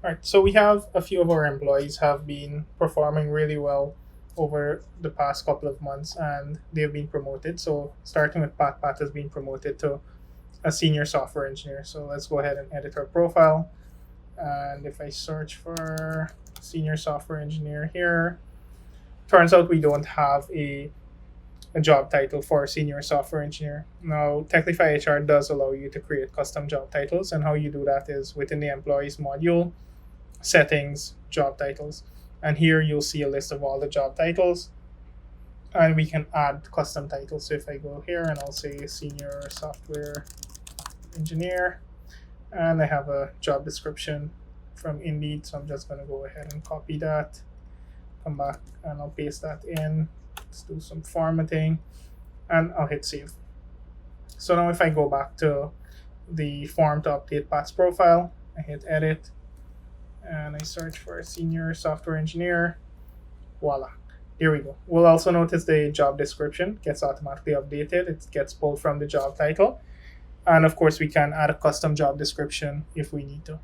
All right, so we have a few of our employees have been performing really well over the past couple of months, and they've been promoted. So starting with Pat, Pat has been promoted to a senior software engineer. So let's go ahead and edit our profile. And if I search for senior software engineer here, turns out we don't have a job title for senior software engineer. Now, Techlify HR does allow you to create custom job titles, and how you do that is within the employees module, settings, job titles. And here you'll see a list of all the job titles, and we can add custom titles. So if I go here and I'll say senior software engineer, and I have a job description from Indeed, so I'm just going to go ahead and copy that, come back, and I'll paste that in. Let's do some formatting, and I'll hit save. So now if I go back to the form to update Pat's profile, I hit edit, and I search for a senior software engineer. Voila. Here we go. We'll also notice the job description gets automatically updated. It gets pulled from the job title. And of course, we can add a custom job description if we need to.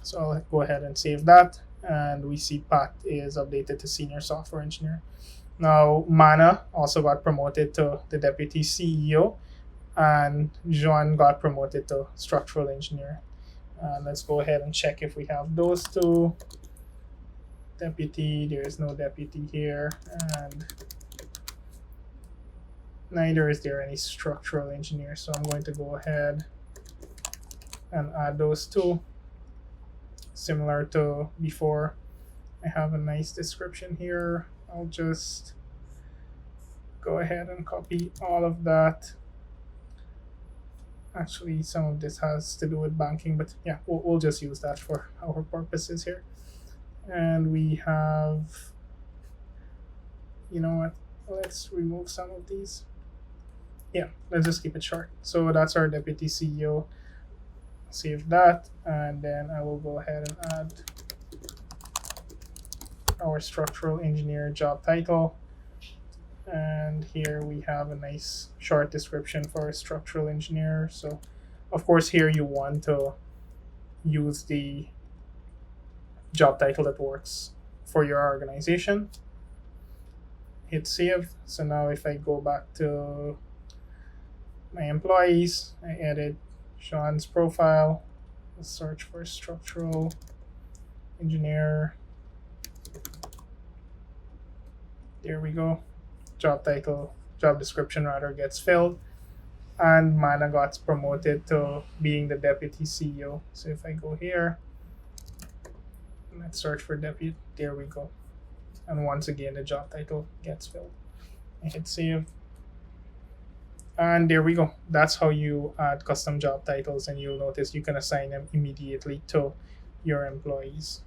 So I'll go ahead and save that. And we see Pat is updated to senior software engineer. Now, Mana also got promoted to the deputy CEO, and Jon got promoted to structural engineer. Let's go ahead and check if we have those two. Deputy, there is no deputy here, and neither is there any structural engineer. So I'm going to go ahead and add those two. Similar to before, I have a nice description here. I'll just go ahead and copy all of that. Actually, some of this has to do with banking, but yeah, we'll just use that for our purposes here. And we have, you know what, let's remove some of these. Yeah, let's just keep it short. So that's our deputy CEO. Save that, and then I will go ahead and add our structural engineer job title. And here we have a nice short description for a structural engineer. So of course here you want to use the job title that works for your organization. Hit save. So now if I go back to my employees, I edit Sean's profile, search for structural engineer. There we go. Job title, job description rather, gets filled, and Mana got promoted to being the deputy CEO. So if I go here, let's search for deputy, there we go. And once again, the job title gets filled. I hit save. And there we go. That's how you add custom job titles, and you'll notice you can assign them immediately to your employees.